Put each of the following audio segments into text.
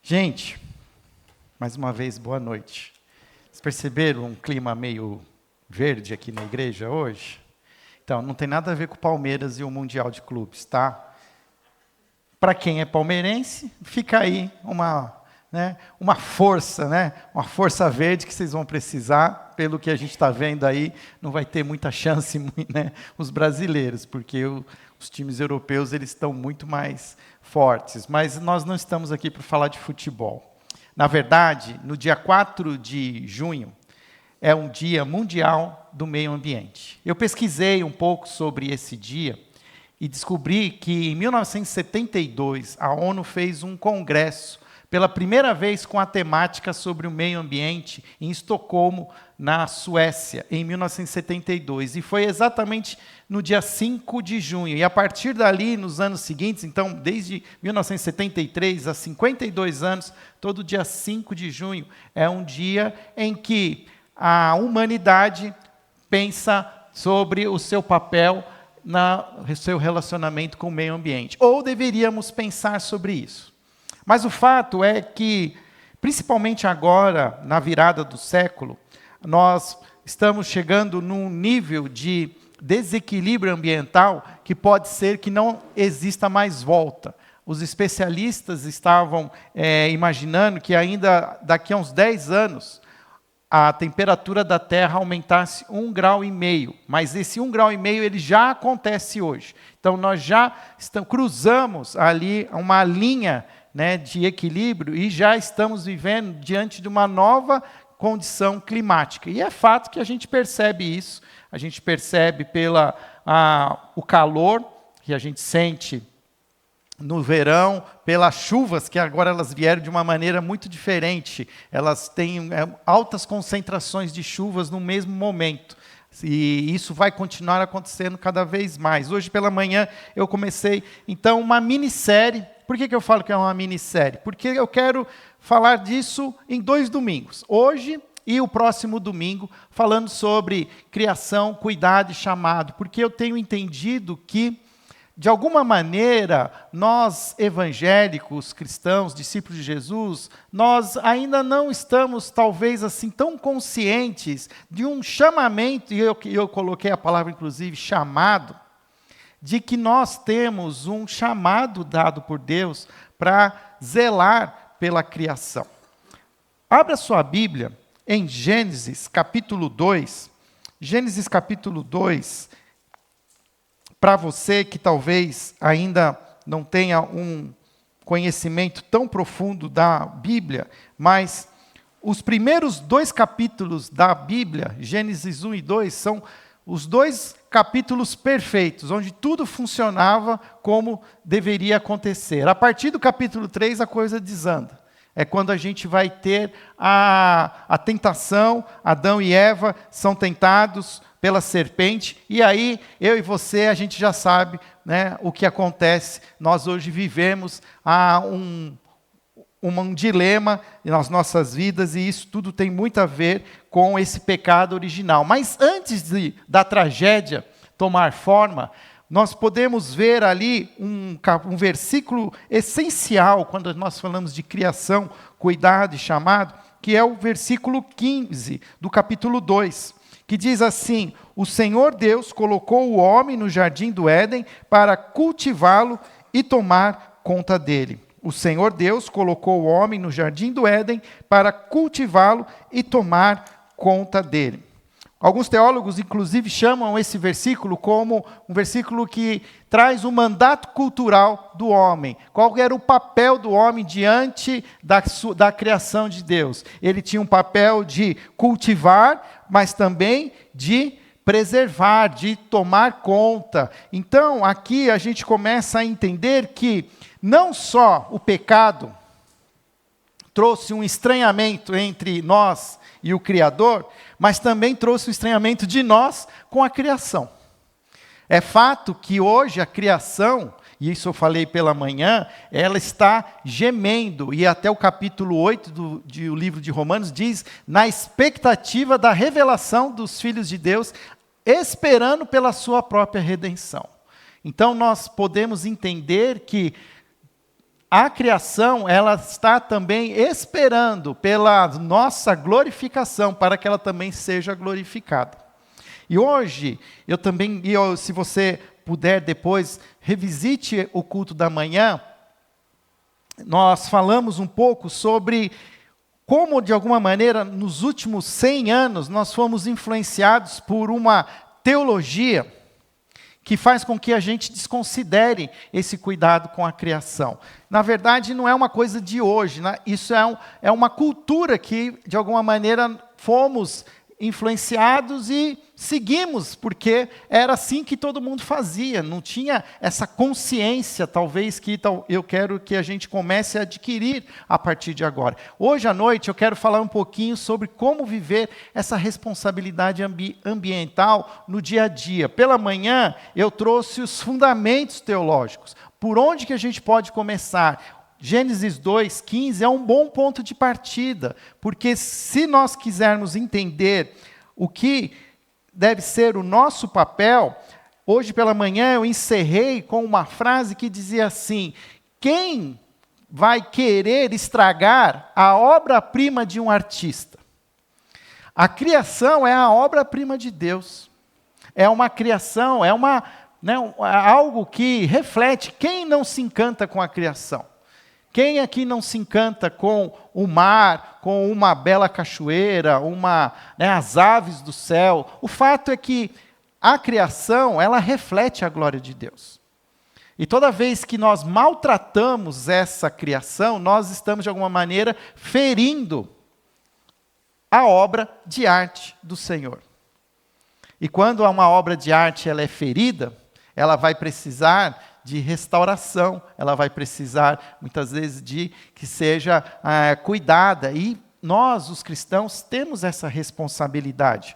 Gente, mais uma vez, boa noite. Vocês perceberam um clima meio verde aqui na igreja hoje? Então, não tem nada a ver com o Palmeiras e o Mundial de Clubes, tá? Para quem é palmeirense, fica aí uma força, uma força verde que vocês vão precisar. Pelo que a gente está vendo aí, não vai ter muita chance, os brasileiros, porque os times europeus eles estão muito mais fortes. Mas nós não estamos aqui para falar de futebol. Na verdade, no dia 4 de junho, é um dia mundial do meio ambiente. Eu pesquisei um pouco sobre esse dia e descobri que em 1972 a ONU fez um congresso pela primeira vez com a temática sobre o meio ambiente em Estocolmo, na Suécia, em 1972. E foi exatamente no dia 5 de junho. E a partir dali, nos anos seguintes, então, desde 1973 a 52 anos, todo dia 5 de junho é um dia em que a humanidade pensa sobre o seu papel no seu relacionamento com o meio ambiente. Ou deveríamos pensar sobre isso. Mas o fato é que, principalmente agora, na virada do século, nós estamos chegando num nível de desequilíbrio ambiental que pode ser que não exista mais volta. Os especialistas estavam imaginando que ainda daqui a uns 10 anos, a temperatura da Terra aumentasse 1,5 grau, mas esse 1,5 grau ele já acontece hoje. Então, nós já cruzamos ali uma linha de equilíbrio e já estamos vivendo diante de uma nova condição climática. E é fato que a gente percebe isso, a gente percebe o calor que a gente sente no verão, pelas chuvas, que agora elas vieram de uma maneira muito diferente. Elas têm altas concentrações de chuvas no mesmo momento. E isso vai continuar acontecendo cada vez mais. Hoje pela manhã eu comecei, então, uma minissérie. Por que eu falo que é uma minissérie? Porque eu quero falar disso em 2 domingos. Hoje e o próximo domingo, falando sobre criação, cuidado e chamado. Porque eu tenho entendido que, de alguma maneira, nós evangélicos, cristãos, discípulos de Jesus, nós ainda não estamos, talvez, assim, tão conscientes de um chamamento, e eu coloquei a palavra, inclusive, chamado, de que nós temos um chamado dado por Deus para zelar pela criação. Abra sua Bíblia em Gênesis capítulo 2. Gênesis capítulo 2, para você que talvez ainda não tenha um conhecimento tão profundo da Bíblia, mas os primeiros 2 capítulos da Bíblia, Gênesis 1 e 2, são os 2 capítulos perfeitos, onde tudo funcionava como deveria acontecer. A partir do capítulo 3, a coisa desanda. É quando a gente vai ter a tentação, Adão e Eva são tentados pela serpente, e aí, eu e você, a gente já sabe o que acontece. Nós hoje vivemos um dilema nas nossas vidas, e isso tudo tem muito a ver com esse pecado original. Mas antes da tragédia tomar forma, nós podemos ver ali um versículo essencial, quando nós falamos de criação, cuidado e chamado, que é o versículo 15 do capítulo 2, que diz assim: o Senhor Deus colocou o homem no jardim do Éden para cultivá-lo e tomar conta dele. O Senhor Deus colocou o homem no jardim do Éden para cultivá-lo e tomar conta dele. Alguns teólogos, inclusive, chamam esse versículo como um versículo que traz o mandato cultural do homem. Qual era o papel do homem diante da criação de Deus? Ele tinha um papel de cultivar, mas também de preservar, de tomar conta. Então, aqui a gente começa a entender que não só o pecado trouxe um estranhamento entre nós e o Criador, mas também trouxe o estranhamento de nós com a criação. É fato que hoje a criação, e isso eu falei pela manhã, ela está gemendo, e até o capítulo 8 do livro de Romanos diz, na expectativa da revelação dos filhos de Deus, esperando pela sua própria redenção. Então nós podemos entender que a criação, ela está também esperando pela nossa glorificação, para que ela também seja glorificada. E hoje, se você puder depois, revisite o culto da manhã, nós falamos um pouco sobre como, de alguma maneira, nos últimos 100 anos, nós fomos influenciados por uma teologia que faz com que a gente desconsidere esse cuidado com a criação. Na verdade, não é uma coisa de hoje, né? Isso é uma cultura que, de alguma maneira, fomos influenciados e seguimos, porque era assim que todo mundo fazia, não tinha essa consciência, talvez, que eu quero que a gente comece a adquirir a partir de agora. Hoje à noite eu quero falar um pouquinho sobre como viver essa responsabilidade ambiental no dia a dia. Pela manhã eu trouxe os fundamentos teológicos, por onde que a gente pode começar. Gênesis 2:15 é um bom ponto de partida, porque se nós quisermos entender o que deve ser o nosso papel, hoje pela manhã eu encerrei com uma frase que dizia assim: quem vai querer estragar a obra-prima de um artista? A criação é a obra-prima de Deus. É uma criação, é algo que reflete. Quem não se encanta com a criação? Quem aqui não se encanta com o mar, com uma bela cachoeira, as aves do céu? O fato é que a criação, ela reflete a glória de Deus. E toda vez que nós maltratamos essa criação, nós estamos, de alguma maneira, ferindo a obra de arte do Senhor. E quando uma obra de arte ela é ferida, ela vai precisar de restauração, ela vai precisar, muitas vezes, de que seja cuidada. E nós, os cristãos, temos essa responsabilidade.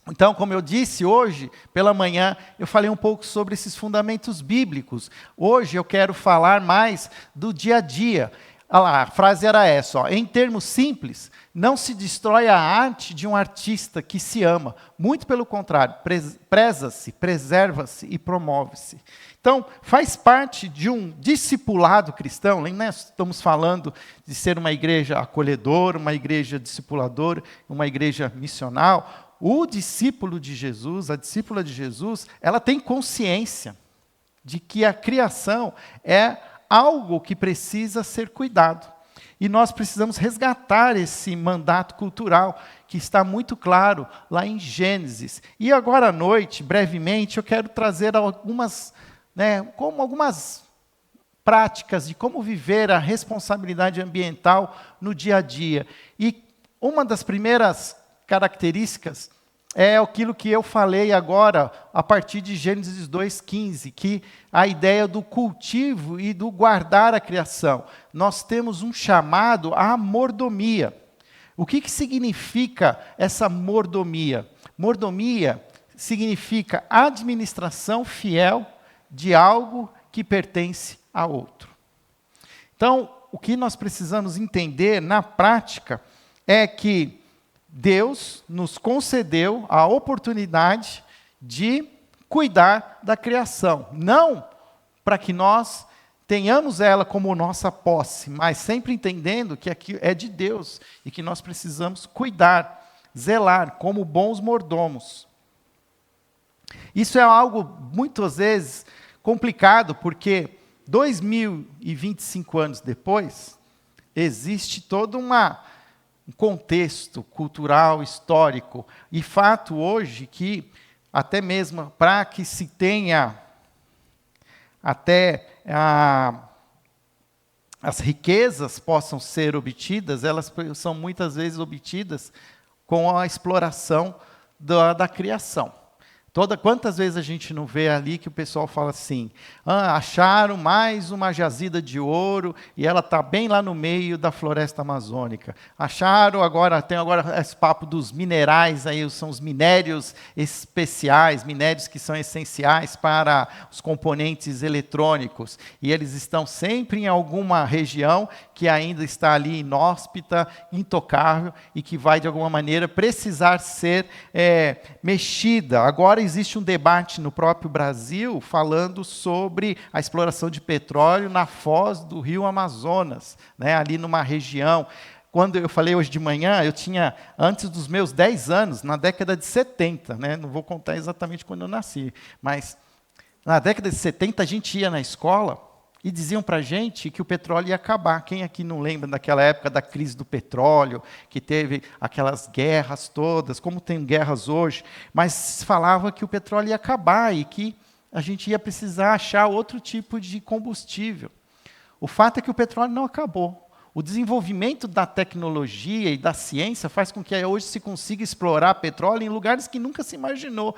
Então, como eu disse, hoje, pela manhã, eu falei um pouco sobre esses fundamentos bíblicos. Hoje eu quero falar mais do dia a dia. Olha lá, a frase era essa, ó: em termos simples, não se destrói a arte de um artista que se ama. Muito pelo contrário, preza-se, preserva-se e promove-se. Então, faz parte de um discipulado cristão, né? Estamos falando de ser uma igreja acolhedora, uma igreja discipuladora, uma igreja missional. O discípulo de Jesus, a discípula de Jesus, ela tem consciência de que a criação é algo que precisa ser cuidado. E nós precisamos resgatar esse mandato cultural que está muito claro lá em Gênesis. E agora à noite, brevemente, eu quero trazer algumas práticas de como viver a responsabilidade ambiental no dia a dia. E uma das primeiras características é aquilo que eu falei agora, a partir de Gênesis 2:15, que a ideia do cultivo e do guardar a criação. Nós temos um chamado à mordomia. O que significa essa mordomia? Mordomia significa administração fiel de algo que pertence a outro. Então, o que nós precisamos entender na prática é que Deus nos concedeu a oportunidade de cuidar da criação. Não para que nós tenhamos ela como nossa posse, mas sempre entendendo que aqui é de Deus e que nós precisamos cuidar, zelar como bons mordomos. Isso é algo, muitas vezes, complicado, porque 2025 anos depois, existe todo um contexto cultural, histórico, e fato hoje que, até mesmo para que se tenha até as riquezas possam ser obtidas, elas são muitas vezes obtidas com a exploração da criação. Quantas vezes a gente não vê ali que o pessoal fala assim: acharam mais uma jazida de ouro e ela está bem lá no meio da floresta amazônica. Tem agora esse papo dos minerais, aí são os minérios especiais, minérios que são essenciais para os componentes eletrônicos. E eles estão sempre em alguma região que ainda está ali inóspita, intocável e que vai, de alguma maneira, precisar ser mexida. Agora existe um debate no próprio Brasil falando sobre a exploração de petróleo na foz do rio Amazonas, né, ali numa região. Quando eu falei hoje de manhã, eu tinha, antes dos meus 10 anos, na década de 70, né, não vou contar exatamente quando eu nasci, mas na década de 70 a gente ia na escola e diziam para a gente que o petróleo ia acabar. Quem aqui não lembra daquela época da crise do petróleo, que teve aquelas guerras todas, como tem guerras hoje, mas falava que o petróleo ia acabar e que a gente ia precisar achar outro tipo de combustível. O fato é que o petróleo não acabou. O desenvolvimento da tecnologia e da ciência faz com que hoje se consiga explorar petróleo em lugares que nunca se imaginou.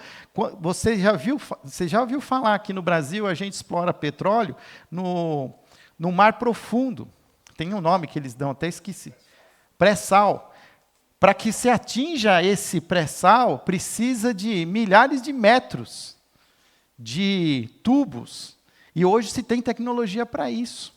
Você já ouviu falar que no Brasil a gente explora petróleo no mar profundo? Tem um nome que eles dão, até esqueci. Pré-sal. Para que se atinja esse pré-sal, precisa de milhares de metros de tubos. E hoje se tem tecnologia para isso.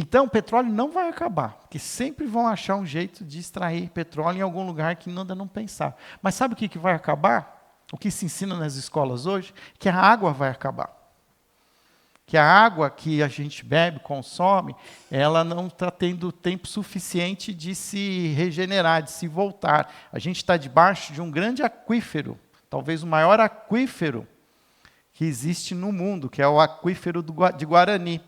Então, o petróleo não vai acabar, porque sempre vão achar um jeito de extrair petróleo em algum lugar que ainda não pensar. Mas sabe o que vai acabar? O que se ensina nas escolas hoje? Que a água vai acabar. Que a água que a gente bebe, consome, ela não está tendo tempo suficiente de se regenerar, de se voltar. A gente está debaixo de um grande aquífero, talvez o maior aquífero que existe no mundo, que é o aquífero de Guarani.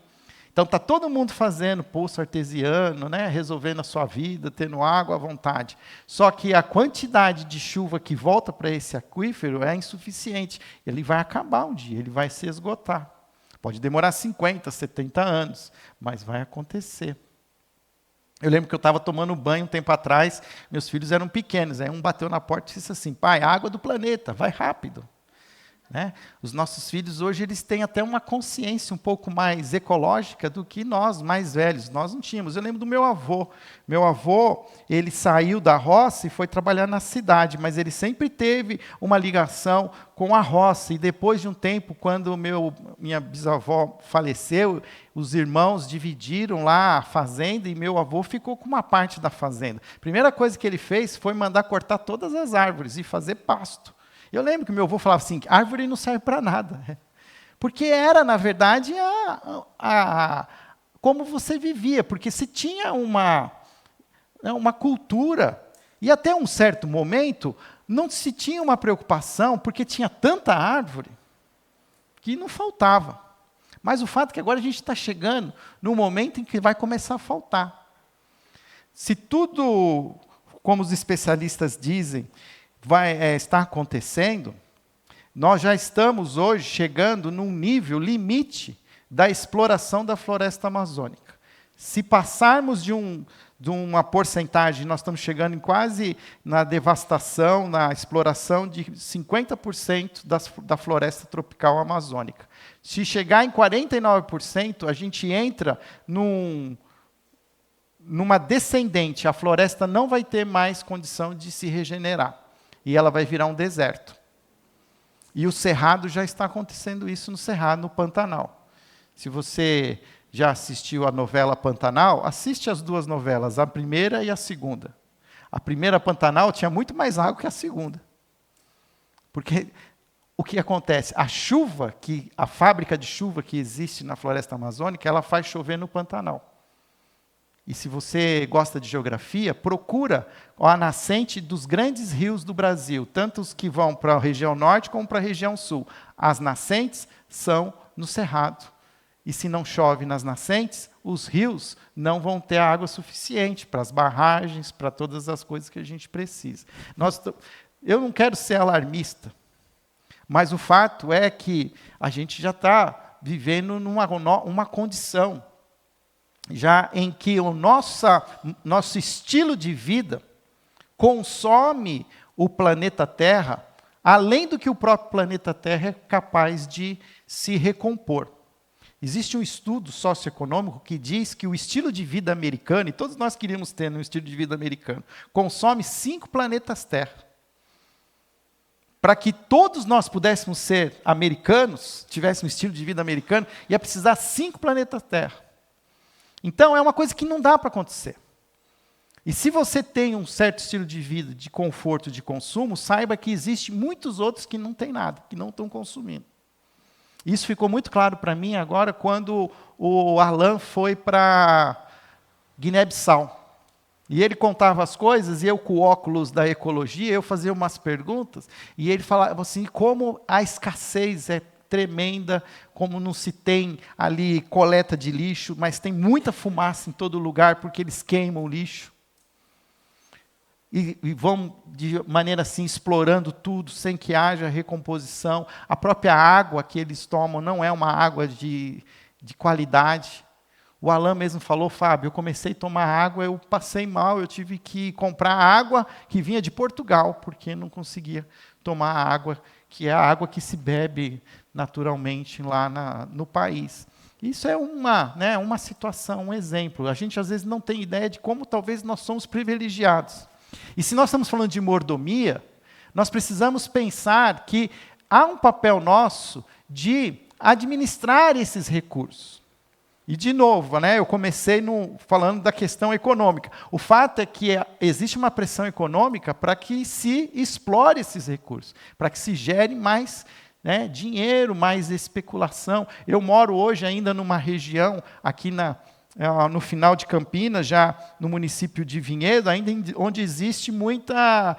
Então, está todo mundo fazendo poço artesiano, né, resolvendo a sua vida, tendo água à vontade. Só que a quantidade de chuva que volta para esse aquífero é insuficiente. Ele vai acabar um dia, ele vai se esgotar. Pode demorar 50, 70 anos, mas vai acontecer. Eu lembro que eu estava tomando banho um tempo atrás, meus filhos eram pequenos, aí um bateu na porta e disse assim, pai, água do planeta, vai rápido. Né? Os nossos filhos hoje eles têm até uma consciência um pouco mais ecológica do que nós, mais velhos. Nós não tínhamos. Eu lembro do meu avô. Meu avô, ele saiu da roça e foi trabalhar na cidade, mas ele sempre teve uma ligação com a roça. E depois de um tempo, quando minha bisavó faleceu, os irmãos dividiram lá a fazenda e meu avô ficou com uma parte da fazenda. A primeira coisa que ele fez foi mandar cortar todas as árvores e fazer pasto. Eu lembro que meu avô falava assim, árvore não serve para nada. Porque era, na verdade, como você vivia. Porque se tinha uma cultura, e até um certo momento, não se tinha uma preocupação, porque tinha tanta árvore, que não faltava. Mas o fato é que agora a gente está chegando no momento em que vai começar a faltar. Se tudo, como os especialistas dizem, vai estar acontecendo, nós já estamos hoje chegando num nível limite da exploração da floresta amazônica. Se passarmos de uma porcentagem, nós estamos chegando em quase na devastação, na exploração de 50% da floresta tropical amazônica. Se chegar em 49%, a gente entra numa descendente, a floresta não vai ter mais condição de se regenerar. E ela vai virar um deserto. E o Cerrado já está acontecendo isso no Cerrado, no Pantanal. Se você já assistiu a novela Pantanal, assiste as duas novelas, a primeira e a segunda. A primeira Pantanal tinha muito mais água que a segunda. Porque o que acontece? A fábrica de chuva que existe na floresta amazônica, ela faz chover no Pantanal. E se você gosta de geografia, procura a nascente dos grandes rios do Brasil, tanto os que vão para a região norte como para a região sul. As nascentes são no Cerrado. E se não chove nas nascentes, os rios não vão ter água suficiente para as barragens, para todas as coisas que a gente precisa. Eu não quero ser alarmista, mas o fato é que a gente já está vivendo numa condição já em que o nosso estilo de vida consome o planeta Terra, além do que o próprio planeta Terra é capaz de se recompor. Existe um estudo socioeconômico que diz que o estilo de vida americano, e todos nós queríamos ter um estilo de vida americano, consome 5 planetas Terra. Para que todos nós pudéssemos ser americanos, tivéssemos um estilo de vida americano, ia precisar 5 planetas Terra. Então, é uma coisa que não dá para acontecer. E se você tem um certo estilo de vida, de conforto, de consumo, saiba que existe muitos outros que não têm nada, que não estão consumindo. Isso ficou muito claro para mim agora quando o Alan foi para Guiné-Bissau. E ele contava as coisas, e eu com o óculos da ecologia, eu fazia umas perguntas, e ele falava assim, como a escassez é tremenda, como não se tem ali coleta de lixo, mas tem muita fumaça em todo lugar, porque eles queimam o lixo. E vão, de maneira assim, explorando tudo, sem que haja recomposição. A própria água que eles tomam não é uma água de qualidade. O Alan mesmo falou, Fábio, eu comecei a tomar água, eu passei mal, eu tive que comprar água que vinha de Portugal, porque não conseguia tomar a água, que é a água que se bebe naturalmente lá no país. Isso é uma situação, um exemplo. A gente, às vezes, não tem ideia de como talvez nós somos privilegiados. E se nós estamos falando de mordomia, nós precisamos pensar que há um papel nosso de administrar esses recursos. E, de novo, eu comecei falando da questão econômica. O fato é que existe uma pressão econômica para que se explore esses recursos, para que se gere mais dinheiro, mais especulação. Eu moro hoje ainda numa região, aqui no final de Campinas, já no município de Vinhedo, ainda onde existe muita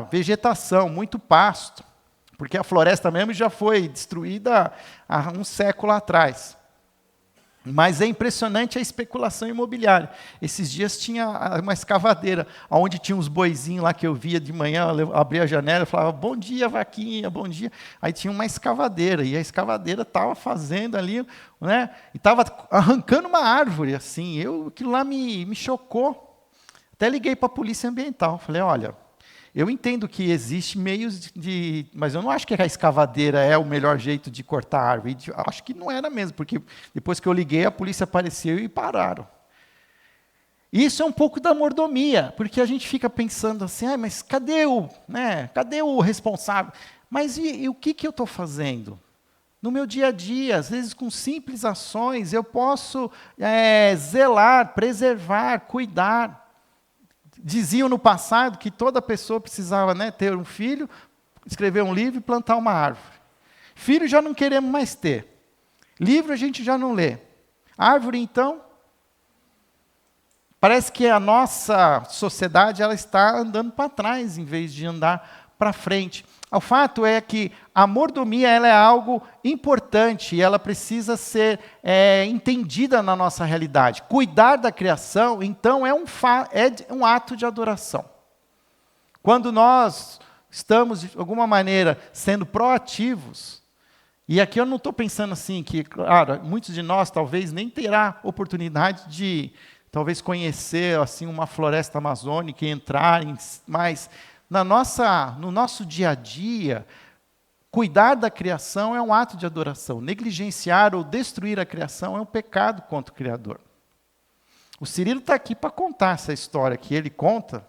vegetação, muito pasto, porque a floresta mesmo já foi destruída há um século atrás. Mas é impressionante a especulação imobiliária. Esses dias tinha uma escavadeira, onde tinha uns boizinhos lá que eu via de manhã, eu abria a janela e falava, bom dia, vaquinha, bom dia. Aí tinha uma escavadeira, e a escavadeira estava fazendo ali, e estava arrancando uma árvore, assim. Aquilo lá me chocou. Até liguei para a polícia ambiental, falei, olha, eu entendo que existe meios mas eu não acho que a escavadeira é o melhor jeito de cortar a árvore. Acho que não era mesmo, porque depois que eu liguei, a polícia apareceu e pararam. Isso é um pouco da mordomia, porque a gente fica pensando assim, mas cadê o responsável? Mas e o que eu estou fazendo? No meu dia a dia, às vezes com simples ações, eu posso zelar, preservar, cuidar. Diziam no passado que toda pessoa precisava ter um filho, escrever um livro e plantar uma árvore. Filho já não queremos mais ter. Livro a gente já não lê. Árvore, então, parece que a nossa sociedade ela está andando para trás, em vez de andar para frente. O fato é que a mordomia ela é algo importante e ela precisa ser entendida na nossa realidade. Cuidar da criação, então, é um ato de adoração. Quando nós estamos, de alguma maneira, sendo proativos, e aqui eu não estou pensando assim, que, claro, muitos de nós talvez nem terá oportunidade de, talvez, conhecer assim, uma floresta amazônica e entrar mais... No nosso dia a dia, cuidar da criação é um ato de adoração. Negligenciar ou destruir a criação é um pecado contra o Criador. O Cirilo está aqui para contar essa história que ele conta,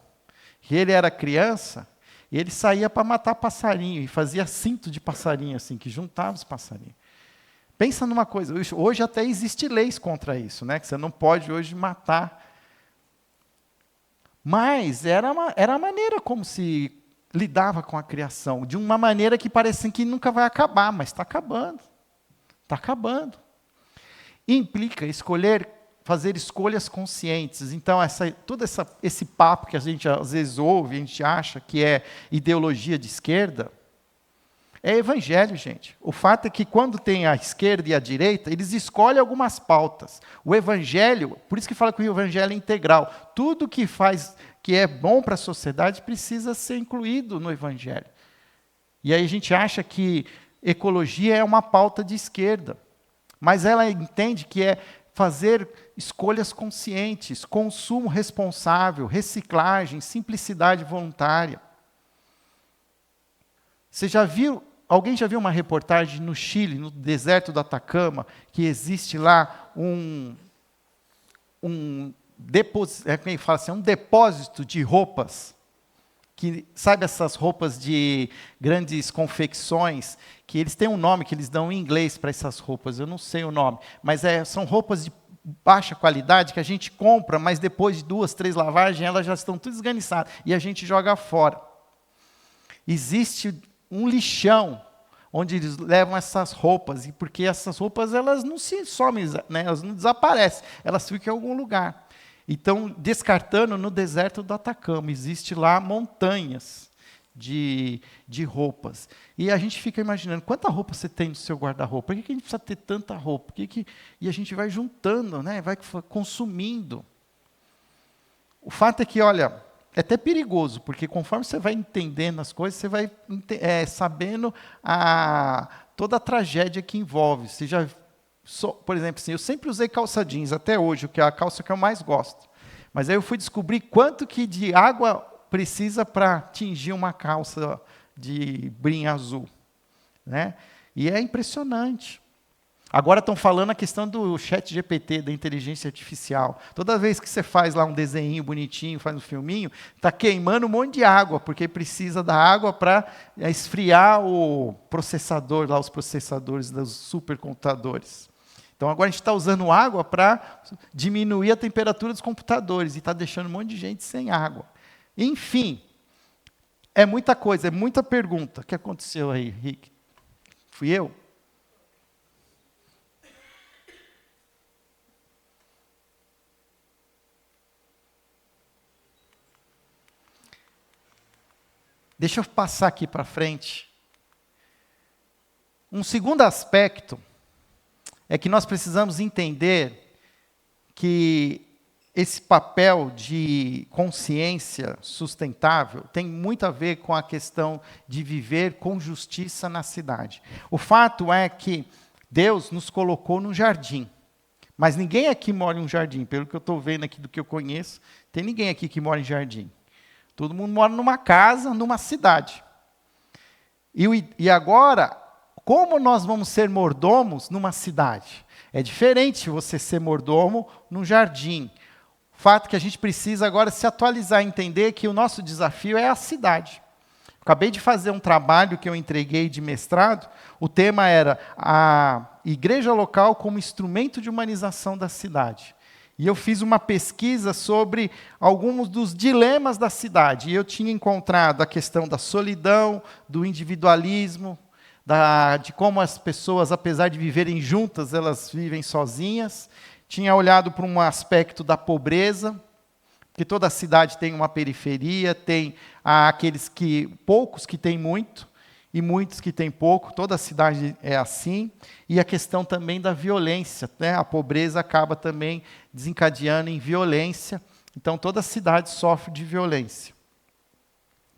que ele era criança, e ele saía para matar passarinho, e fazia cinto de passarinho, assim, que juntava os passarinhos. Pensa numa coisa, hoje até existe leis contra isso, que você não pode hoje matar. Mas era a maneira como se lidava com a criação, de uma maneira que parece que nunca vai acabar, mas está acabando. Está acabando. Implica fazer escolhas conscientes. Então, todo esse papo que a gente às vezes ouve, a gente acha que é ideologia de esquerda, é evangelho, gente. O fato é que quando tem a esquerda e a direita, eles escolhem algumas pautas. O evangelho, por isso que fala que o evangelho é integral. Tudo que é bom para a sociedade precisa ser incluído no evangelho. E aí a gente acha que ecologia é uma pauta de esquerda. Mas ela entende que é fazer escolhas conscientes, consumo responsável, reciclagem, simplicidade voluntária. Alguém já viu uma reportagem no Chile, no deserto do Atacama, que existe lá um depósito de roupas, que sabe essas roupas de grandes confecções, que eles têm um nome que eles dão em inglês para essas roupas, eu não sei o nome, mas são roupas baixa qualidade que a gente compra, mas depois de 2, 3 lavagens, elas já estão tudo esganiçadas e a gente joga fora. Existe um lixão onde eles levam essas roupas, e porque essas roupas elas não se somem, né? Elas não desaparecem, elas ficam em algum lugar. Então, descartando no deserto do Atacama, existe lá montanhas de roupas. E a gente fica imaginando, quanta roupa você tem no seu guarda-roupa? Por que a gente precisa ter tanta roupa? E a gente vai juntando, né? Vai consumindo. O fato é que, olha, é até perigoso, porque conforme você vai entendendo as coisas, você vai sabendo toda a tragédia que envolve. Você já, por exemplo, assim, eu sempre usei calça jeans, até hoje, que é a calça que eu mais gosto. Mas aí eu fui descobrir quanto que de água precisa para tingir uma calça de brim azul, né? E é impressionante. Agora estão falando a questão do chat GPT, da inteligência artificial. Toda vez que você faz lá um desenho bonitinho, faz um filminho, está queimando um monte de água, porque precisa da água para esfriar o processador, lá os processadores dos supercomputadores. Então agora a gente está usando água para diminuir a temperatura dos computadores e está deixando um monte de gente sem água. Enfim, é muita coisa, é muita pergunta. O que aconteceu aí, Rick? Fui eu? Deixa eu passar aqui para frente. Um segundo aspecto é que nós precisamos entender que esse papel de consciência sustentável tem muito a ver com a questão de viver com justiça na cidade. O fato é que Deus nos colocou num jardim, mas ninguém aqui mora em um jardim. Pelo que eu estou vendo aqui do que eu conheço, tem ninguém aqui que mora em jardim. Todo mundo mora numa casa, numa cidade. E agora, como nós vamos ser mordomos numa cidade? É diferente você ser mordomo num jardim. O fato que a gente precisa agora se atualizar, entender que o nosso desafio é a cidade. Acabei de fazer um trabalho que eu entreguei de mestrado, o tema era a igreja local como instrumento de humanização da cidade. E eu fiz uma pesquisa sobre alguns dos dilemas da cidade. E eu tinha encontrado a questão da solidão, do individualismo, de como as pessoas, apesar de viverem juntas, elas vivem sozinhas. Tinha olhado para um aspecto da pobreza, que toda cidade tem uma periferia, tem poucos que têm muito, e muitos que têm pouco, toda cidade é assim, e a questão também da violência, né? A pobreza acaba também desencadeando em violência, então toda cidade sofre de violência.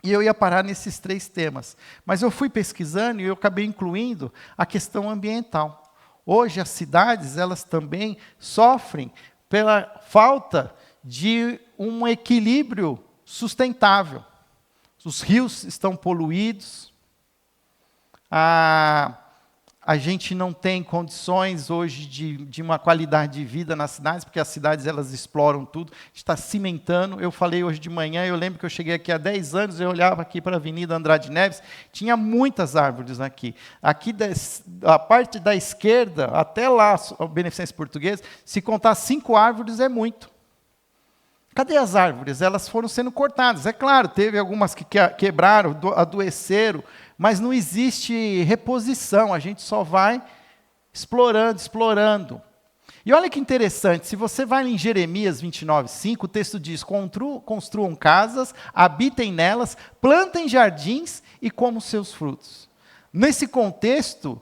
E eu ia parar nesses 3 temas, mas eu fui pesquisando e eu acabei incluindo a questão ambiental. Hoje as cidades, elas também sofrem pela falta de um equilíbrio sustentável. Os rios estão poluídos, a gente não tem condições hoje de uma qualidade de vida nas cidades, porque as cidades elas exploram tudo, está cimentando. Eu falei hoje de manhã, eu lembro que eu cheguei aqui há 10 anos, eu olhava aqui para a Avenida Andrade Neves, tinha muitas árvores aqui. Aqui, a parte da esquerda, até lá, o Beneficência Portuguesa, se contar 5 árvores é muito. Cadê as árvores? Elas foram sendo cortadas. É claro, teve algumas que quebraram, adoeceram, mas não existe reposição, a gente só vai explorando. E olha que interessante, se você vai em Jeremias 29:5, o texto diz: construam casas, habitem nelas, plantem jardins e comam seus frutos. Nesse contexto,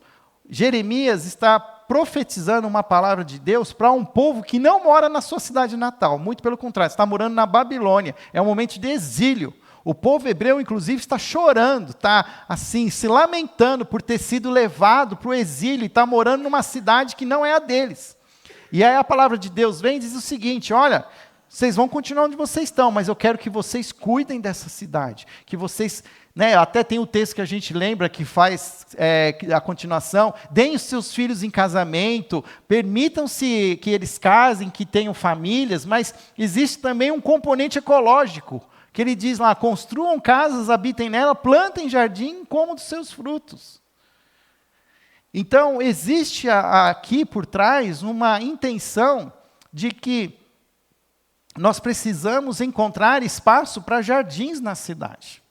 Jeremias está profetizando uma palavra de Deus para um povo que não mora na sua cidade natal, muito pelo contrário, está morando na Babilônia, é um momento de exílio. O povo hebreu, inclusive, está chorando, está assim, se lamentando por ter sido levado para o exílio e está morando numa cidade que não é a deles. E aí a palavra de Deus vem e diz o seguinte: olha, vocês vão continuar onde vocês estão, mas eu quero que vocês cuidem dessa cidade, que vocês, né, até tem o texto que a gente lembra que faz a continuação: deem os seus filhos em casamento, permitam-se que eles casem, que tenham famílias, mas existe também um componente ecológico, que ele diz lá: construam casas, habitem nela, plantem jardim, comam dos seus frutos. Então, existe aqui por trás uma intenção de que nós precisamos encontrar espaço para jardins na cidade.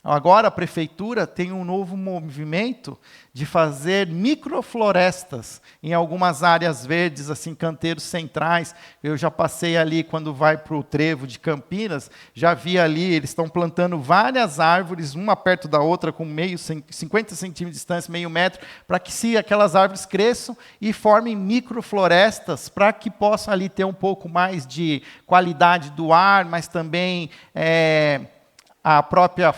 Agora a prefeitura tem um novo movimento de fazer microflorestas em algumas áreas verdes, assim, canteiros centrais. Eu já passei ali quando vai para o trevo de Campinas, já vi ali, eles estão plantando várias árvores, uma perto da outra, com 50 centímetros de distância, meio metro, para que se aquelas árvores cresçam e formem microflorestas, para que possa ali ter um pouco mais de qualidade do ar, mas também a própria...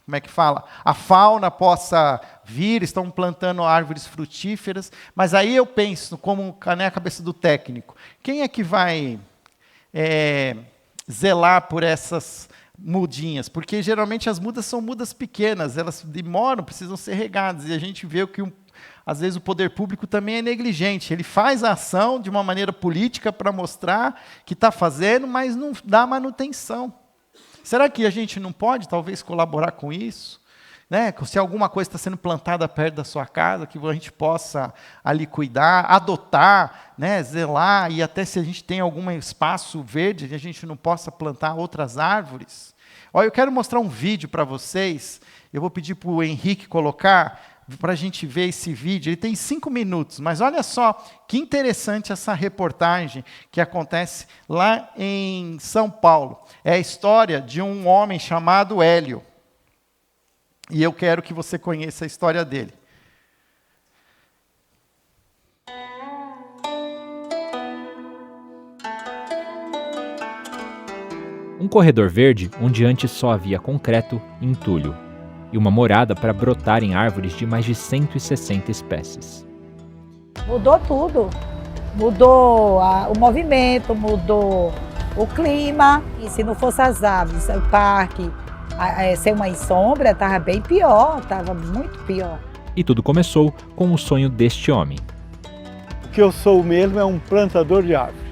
como é que fala? A fauna possa vir, estão plantando árvores frutíferas, mas aí eu penso, como a cabeça do técnico, quem é que vai zelar por essas mudinhas? Porque geralmente as mudas são mudas pequenas, elas demoram, precisam ser regadas, e a gente vê que às vezes o poder público também é negligente, ele faz a ação de uma maneira política para mostrar que está fazendo, mas não dá manutenção. Será que a gente não pode, talvez, colaborar com isso? Né? Se alguma coisa está sendo plantada perto da sua casa, que a gente possa ali cuidar, adotar, né? Zelar, e até se a gente tem algum espaço verde, a gente não possa plantar outras árvores. Olha, eu quero mostrar um vídeo para vocês, eu vou pedir para o Henrique colocar, para a gente ver esse vídeo. Ele tem 5 minutos, mas olha só que interessante essa reportagem que acontece lá em São Paulo. É a história de um homem chamado Hélio. E eu quero que você conheça a história dele. Um corredor verde onde antes só havia concreto e entulho, e uma morada para brotarem árvores de mais de 160 espécies. Mudou tudo. Mudou o movimento, mudou o clima. E se não fosse as aves, o parque, ser uma sombra, estava bem pior, estava muito pior. E tudo começou com o sonho deste homem. O que eu sou mesmo é um plantador de árvore.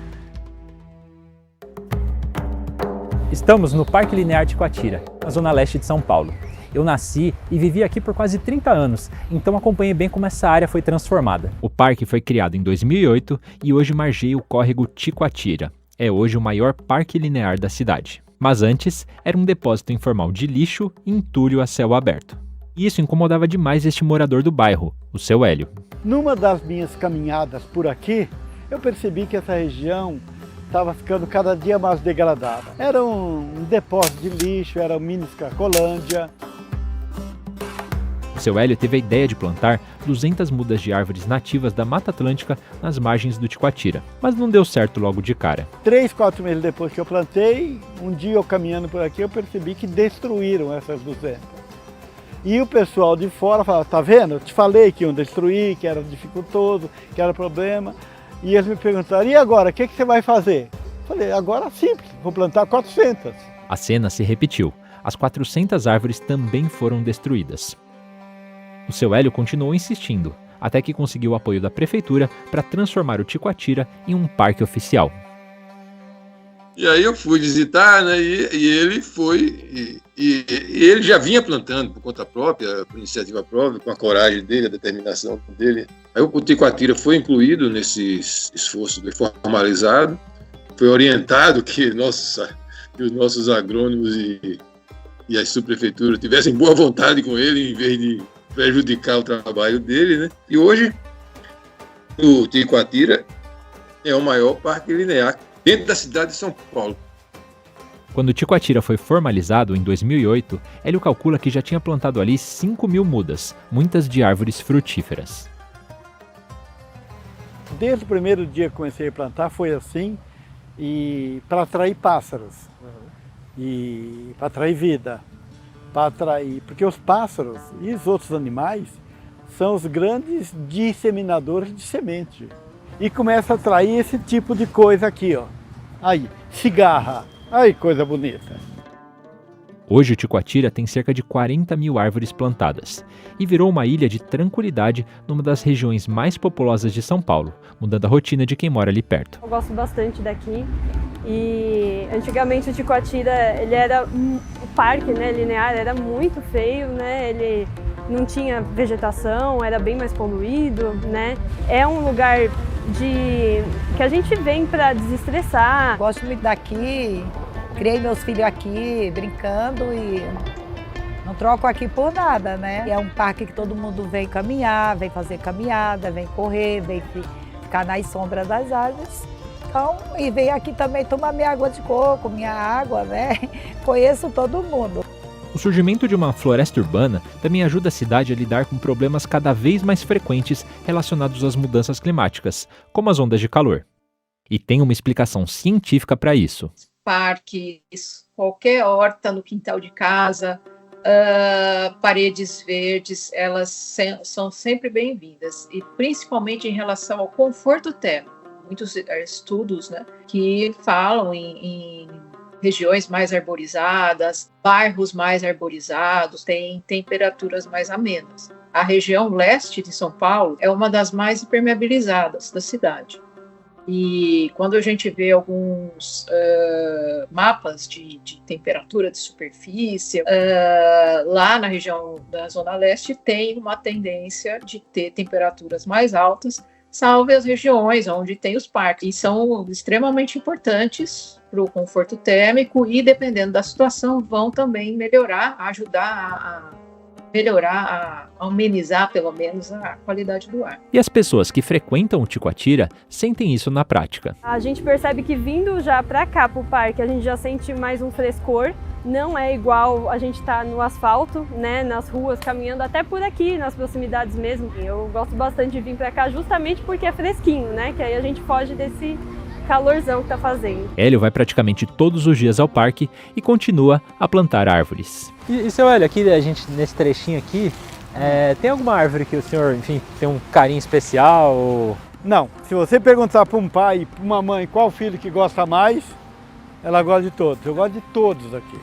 Estamos no Parque Linear Ticoatira, na zona leste de São Paulo. Eu nasci e vivi aqui por quase 30 anos, então acompanhei bem como essa área foi transformada. O parque foi criado em 2008 e hoje margeia o córrego Ticoatira. É hoje o maior parque linear da cidade. Mas antes, era um depósito informal de lixo e entulho a céu aberto. E isso incomodava demais este morador do bairro, o seu Hélio. Numa das minhas caminhadas por aqui, eu percebi que essa região estava ficando cada dia mais degradada. Era um depósito de lixo, era um mini Cracolândia. O seu Hélio teve a ideia de plantar 200 mudas de árvores nativas da Mata Atlântica nas margens do Ticoatira, mas não deu certo logo de cara. 3, 4 meses depois que eu plantei, um dia eu caminhando por aqui, eu percebi que destruíram essas 200. E o pessoal de fora falava, tá vendo? Eu te falei que iam destruir, que era dificultoso, que era problema. E eles me perguntaram, e agora, o que você vai fazer? Eu falei, agora simples, vou plantar 400. A cena se repetiu. As 400 árvores também foram destruídas. O seu Hélio continuou insistindo, até que conseguiu o apoio da prefeitura para transformar o Ticoatira em um parque oficial. E aí eu fui visitar, né, e ele foi, e ele já vinha plantando por conta própria, por iniciativa própria, com a coragem dele, a determinação dele. Aí o Ticoatira foi incluído nesse esforço, foi formalizado, foi orientado que os nossos agrônomos e as subprefeituras tivessem boa vontade com ele, em vez de prejudicar o trabalho dele, né? E hoje o Ticoatira é o maior parque linear dentro da cidade de São Paulo. Quando o Ticoatira foi formalizado em 2008, Hélio calcula que já tinha plantado ali 5.000 mudas, muitas de árvores frutíferas. Desde o primeiro dia que comecei a plantar foi assim, e para atrair pássaros, e para atrair vida. Porque os pássaros e os outros animais são os grandes disseminadores de semente. E começa a atrair esse tipo de coisa aqui, ó. Aí, cigarra. Aí, coisa bonita. Hoje o Ticoatira tem cerca de 40.000 árvores plantadas e virou uma ilha de tranquilidade numa das regiões mais populosas de São Paulo, mudando a rotina de quem mora ali perto. Eu gosto bastante daqui e antigamente o Ticoatira, ele era o parque, né, linear, era muito feio, né, ele não tinha vegetação, era bem mais poluído, né, é um lugar que a gente vem para desestressar. Gosto muito daqui, criei meus filhos aqui, brincando e não troco aqui por nada, né? É um parque que todo mundo vem caminhar, vem fazer caminhada, vem correr, vem ficar nas sombras das árvores. Então, e vem aqui também tomar minha água de coco, minha água, né? Conheço todo mundo. O surgimento de uma floresta urbana também ajuda a cidade a lidar com problemas cada vez mais frequentes relacionados às mudanças climáticas, como as ondas de calor. E tem uma explicação científica para isso. Parques, qualquer horta no quintal de casa, paredes verdes, elas são sempre bem-vindas, e principalmente em relação ao conforto térmico. Muitos estudos, né, que falam em regiões mais arborizadas, bairros mais arborizados, têm temperaturas mais amenas. A região leste de São Paulo é uma das mais impermeabilizadas da cidade. E quando a gente vê alguns mapas de temperatura de superfície, lá na região da Zona Leste tem uma tendência de ter temperaturas mais altas, salve as regiões onde tem os parques. E são extremamente importantes para o conforto térmico e, dependendo da situação, vão também melhorar, ajudar a melhorar, a amenizar pelo menos a qualidade do ar. E as pessoas que frequentam o Ticoatira sentem isso na prática. A gente percebe que vindo já para cá, para o parque, a gente já sente mais um frescor. Não é igual a gente estar no asfalto, né, nas ruas, caminhando até por aqui, nas proximidades mesmo. Eu gosto bastante de vir para cá justamente porque é fresquinho, né, que aí a gente foge desse calorzão que tá fazendo. Hélio vai praticamente todos os dias ao parque e continua a plantar árvores. E seu Hélio, aqui a gente, nesse trechinho aqui, tem alguma árvore que o senhor, enfim, tem um carinho especial? Ou... Não, se você perguntar para um pai e para uma mãe qual filho que gosta mais, ela gosta de todos. Eu gosto de todos aqui.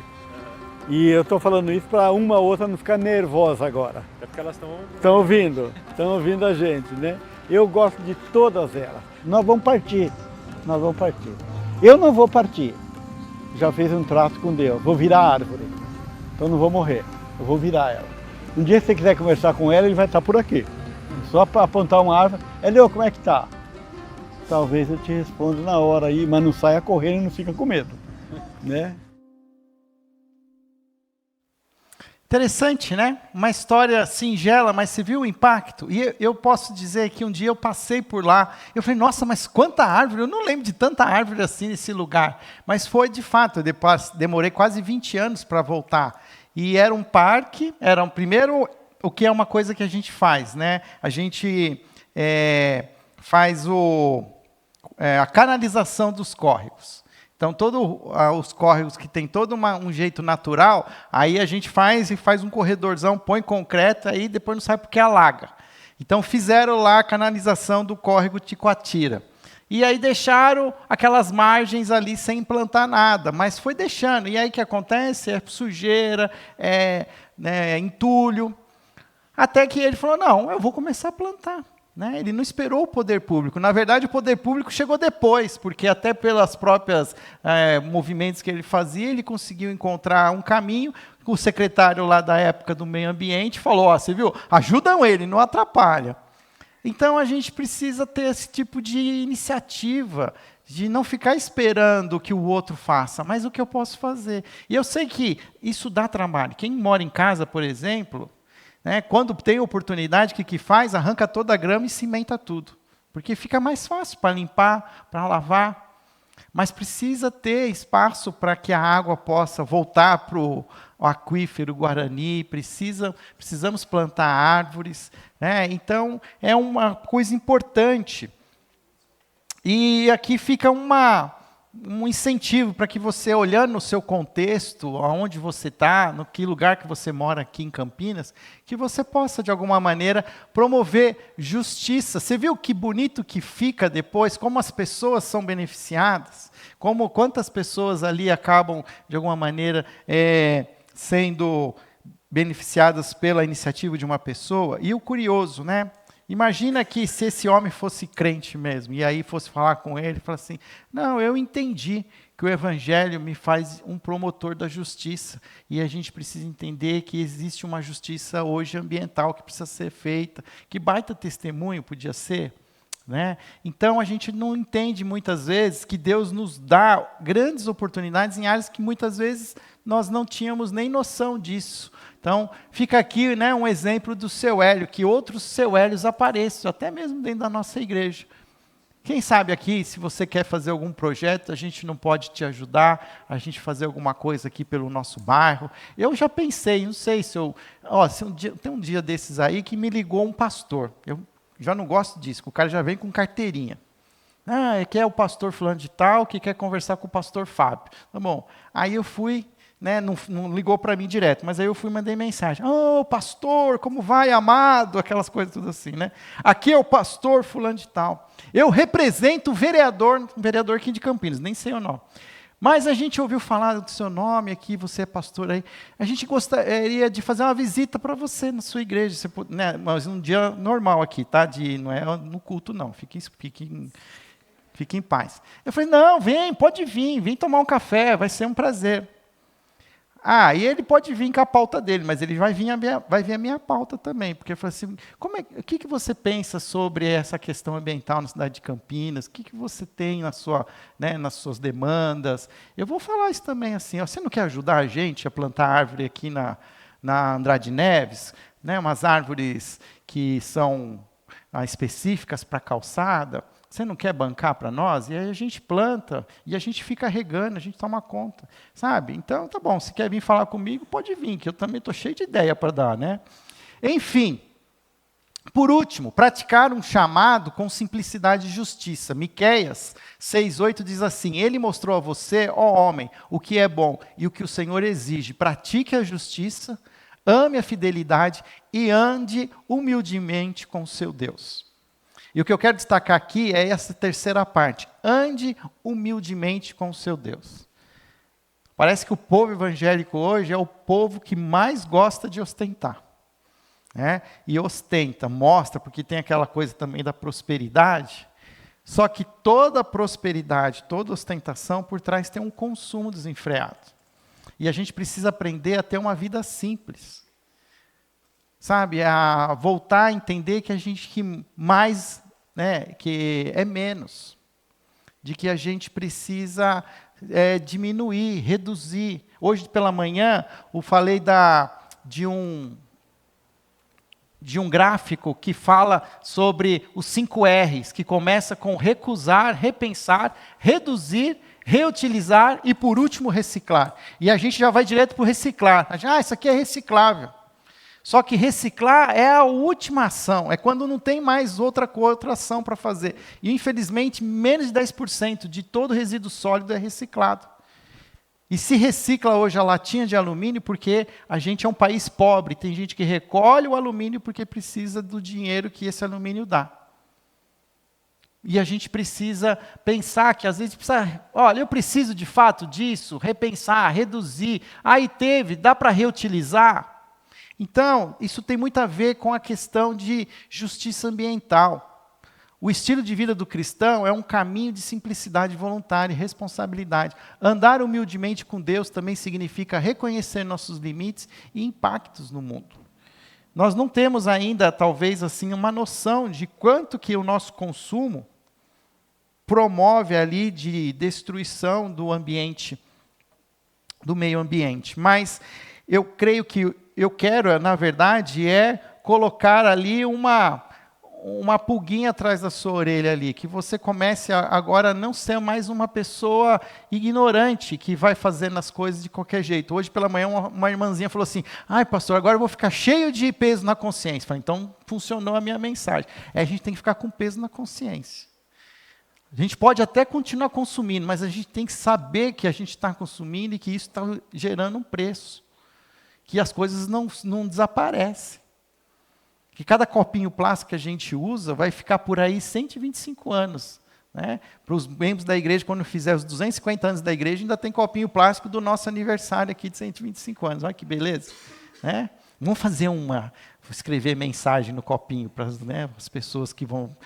E eu estou falando isso para uma ou outra não ficar nervosa agora. É porque elas estão ouvindo a gente, né? Eu gosto de todas elas. Nós vamos partir. Eu não vou partir. Já fiz um trato com Deus. Vou virar árvore. Então não vou morrer. Eu vou virar ela. Um dia se você quiser conversar com ela, ele vai estar por aqui. Só para apontar uma árvore. Hélio, como é que tá? Talvez eu te responda na hora aí, mas não saia correndo e não fica com medo, né? Interessante, né? Uma história singela, mas você viu o impacto? E eu posso dizer que um dia eu passei por lá, eu falei, nossa, mas quanta árvore, eu não lembro de tanta árvore assim nesse lugar. Mas foi de fato, eu demorei quase 20 anos para voltar. E era um parque, primeiro, o que é uma coisa que a gente faz, né? A gente faz a canalização dos córregos. Então, todos os córregos que tem todo um jeito natural, aí a gente faz um corredorzão, põe concreto, aí depois não sabe porque alaga. Então, fizeram lá a canalização do córrego Ticoatira. E aí deixaram aquelas margens ali sem implantar nada, mas foi deixando. E aí o que acontece? É sujeira, entulho. Até que ele falou, não, eu vou começar a plantar. Né? Ele não esperou o poder público. Na verdade, o poder público chegou depois, porque até pelas próprias movimentos que ele fazia, ele conseguiu encontrar um caminho. O secretário lá da época do meio ambiente falou, você viu, ajudam ele, não atrapalha. Então, a gente precisa ter esse tipo de iniciativa, de não ficar esperando que o outro faça, mas o que eu posso fazer. E eu sei que isso dá trabalho. Quem mora em casa, por exemplo... Quando tem oportunidade, o que faz? Arranca toda a grama e cimenta tudo. Porque fica mais fácil para limpar, para lavar. Mas precisa ter espaço para que a água possa voltar para o aquífero Guarani. Precisamos plantar árvores. Então, é uma coisa importante. E aqui fica um incentivo para que você, olhando no seu contexto, aonde você está, no que lugar que você mora aqui em Campinas, que você possa, de alguma maneira, promover justiça. Você viu que bonito que fica depois, como as pessoas são beneficiadas, quantas pessoas ali acabam, de alguma maneira, sendo beneficiadas pela iniciativa de uma pessoa. E o curioso, né? Imagina que se esse homem fosse crente mesmo, e aí fosse falar com ele, falar assim, não, eu entendi que o Evangelho me faz um promotor da justiça, e a gente precisa entender que existe uma justiça hoje ambiental que precisa ser feita. Que baita testemunho podia ser? né? Então a gente não entende muitas vezes que Deus nos dá grandes oportunidades em áreas que muitas vezes nós não tínhamos nem noção disso. Então fica aqui, né, um exemplo do seu Hélio, que outros seu Hélios apareçam, até mesmo dentro da nossa igreja. Quem sabe aqui, se você quer fazer algum projeto, a gente não pode te ajudar, a gente fazer alguma coisa aqui pelo nosso bairro. Eu já pensei, não sei se eu... tem um dia desses aí que me ligou um pastor. Eu já não gosto disso, o cara já vem com carteirinha. Que é o pastor fulano de tal, que quer conversar com o pastor Fábio. Tá bom. Aí eu fui, né, não ligou para mim direto, mas aí eu fui e mandei mensagem. Pastor, como vai, amado? Aquelas coisas tudo assim, né? Aqui é o pastor fulano de tal. Eu represento um vereador aqui de Campinas, nem sei o nome. Mas a gente ouviu falar do seu nome aqui, você é pastor aí. A gente gostaria de fazer uma visita para você na sua igreja. Você pode, né, mas um dia normal aqui, tá? Não é no culto, não. Fique em paz. Eu falei, não, pode vir, vem tomar um café, vai ser um prazer. E ele pode vir com a pauta dele, mas ele vai vir a minha pauta também, porque eu falei assim, o que você pensa sobre essa questão ambiental na cidade de Campinas? O que você tem nas suas demandas? Eu vou falar isso também assim, você não quer ajudar a gente a plantar árvore aqui na Andrade Neves, né, umas árvores que são específicas para calçada? Você não quer bancar para nós? E aí a gente planta, e a gente fica regando, a gente toma conta, sabe? Então, tá bom, se quer vir falar comigo, pode vir, que eu também estou cheio de ideia para dar, né? Enfim, por último, praticar um chamado com simplicidade e justiça. Miqueias 6,8 diz assim, ele mostrou a você, ó homem, o que é bom e o que o Senhor exige. Pratique a justiça, ame a fidelidade e ande humildemente com o seu Deus. E o que eu quero destacar aqui é essa terceira parte. Ande humildemente com o seu Deus. Parece que o povo evangélico hoje é o povo que mais gosta de ostentar. Né? E ostenta, mostra, porque tem aquela coisa também da prosperidade. Só que toda prosperidade, toda ostentação, por trás tem um consumo desenfreado. E a gente precisa aprender a ter uma vida simples. Sabe, a voltar a entender que a gente que mais... que é menos, de que a gente precisa diminuir, reduzir. Hoje pela manhã eu falei de um gráfico que fala sobre os 5 R's, que começa com recusar, repensar, reduzir, reutilizar e por último reciclar. E a gente já vai direto para o reciclar. Isso aqui é reciclável. Só que reciclar é a última ação, é quando não tem mais outra ação para fazer. E, infelizmente, menos de 10% de todo resíduo sólido é reciclado. E se recicla hoje a latinha de alumínio porque a gente é um país pobre, tem gente que recolhe o alumínio porque precisa do dinheiro que esse alumínio dá. E a gente precisa pensar que às vezes eu preciso de fato disso, repensar, reduzir. Dá para reutilizar? Então, isso tem muito a ver com a questão de justiça ambiental. O estilo de vida do cristão é um caminho de simplicidade voluntária e responsabilidade. Andar humildemente com Deus também significa reconhecer nossos limites e impactos no mundo. Nós não temos ainda, talvez, assim, uma noção de quanto que o nosso consumo promove ali de destruição do ambiente, do meio ambiente. Mas eu creio que eu quero, na verdade, colocar ali uma pulguinha atrás da sua orelha ali, que você comece agora a não ser mais uma pessoa ignorante, que vai fazendo as coisas de qualquer jeito. Hoje pela manhã uma irmãzinha falou assim, pastor, agora eu vou ficar cheio de peso na consciência. Eu falei, então funcionou a minha mensagem. A gente tem que ficar com peso na consciência. A gente pode até continuar consumindo, mas a gente tem que saber que a gente está consumindo e que isso está gerando um preço. Que as coisas não desaparecem. Que cada copinho plástico que a gente usa vai ficar por aí 125 anos. Né? Para os membros da igreja, quando fizer os 250 anos da igreja, ainda tem copinho plástico do nosso aniversário aqui de 125 anos. Olha que beleza. Né? Vamos escrever mensagem no copinho para as pessoas que vão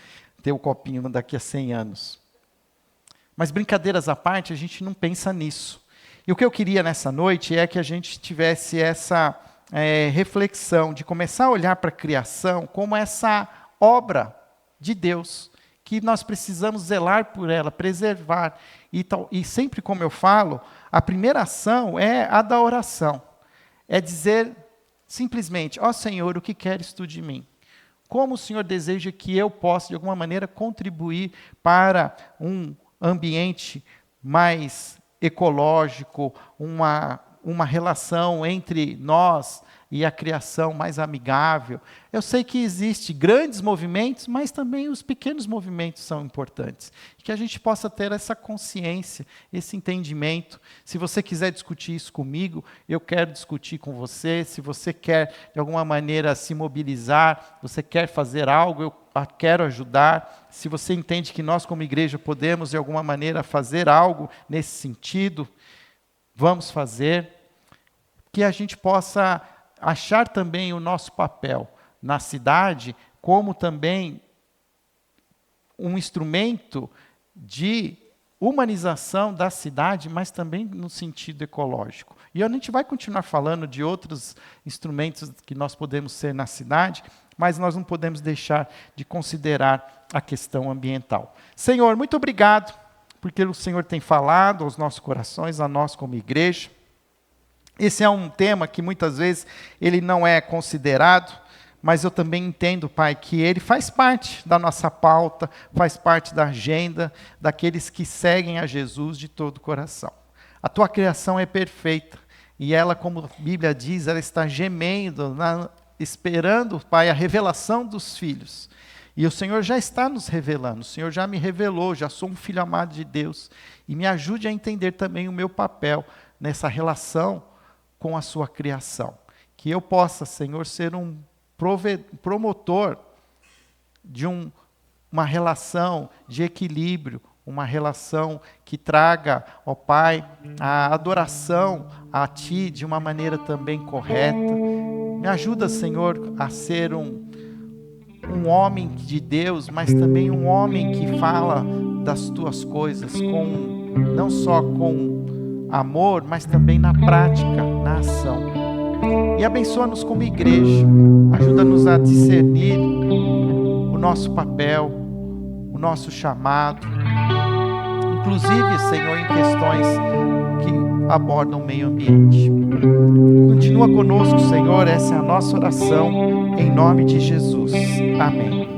ter o copinho daqui a 100 anos. Mas brincadeiras à parte, a gente não pensa nisso. E o que eu queria nessa noite é que a gente tivesse essa reflexão de começar a olhar para a criação como essa obra de Deus, que nós precisamos zelar por ela, preservar. E sempre, como eu falo, a primeira ação é a da oração. É dizer simplesmente, ó Senhor, o que queres tu de mim? Como o Senhor deseja que eu possa, de alguma maneira, contribuir para um ambiente mais ecológico, uma relação entre nós e a criação mais amigável. Eu sei que existem grandes movimentos, mas também os pequenos movimentos são importantes. Que a gente possa ter essa consciência, esse entendimento. Se você quiser discutir isso comigo, eu quero discutir com você. Se você quer, de alguma maneira, se mobilizar, você quer fazer algo, eu quero ajudar. Se você entende que nós, como igreja, podemos, de alguma maneira, fazer algo nesse sentido, vamos fazer. Que a gente possa achar também o nosso papel na cidade como também um instrumento de humanização da cidade, mas também no sentido ecológico. E a gente vai continuar falando de outros instrumentos que nós podemos ser na cidade, mas nós não podemos deixar de considerar a questão ambiental. Senhor, muito obrigado, porque o Senhor tem falado aos nossos corações, a nós como igreja. Esse é um tema que muitas vezes ele não é considerado, mas eu também entendo, Pai, que ele faz parte da nossa pauta, faz parte da agenda daqueles que seguem a Jesus de todo o coração. A tua criação é perfeita e ela, como a Bíblia diz, ela está gemendo, esperando, Pai, a revelação dos filhos. E o Senhor já está nos revelando, o Senhor já me revelou, já sou um filho amado de Deus. E me ajude a entender também o meu papel nessa relação com a sua criação. Que eu possa, Senhor, ser um promotor de uma relação de equilíbrio, uma relação que traga, ó Pai, a adoração a Ti de uma maneira também correta. Me ajuda, Senhor, a ser um homem de Deus, mas também um homem que fala das Tuas coisas, não só com amor, mas também na prática, na ação. E abençoa-nos como igreja, ajuda-nos a discernir o nosso papel, o nosso chamado, inclusive, Senhor, em questões que abordam o meio ambiente. Continua conosco, Senhor, essa é a nossa oração, em nome de Jesus. Amém.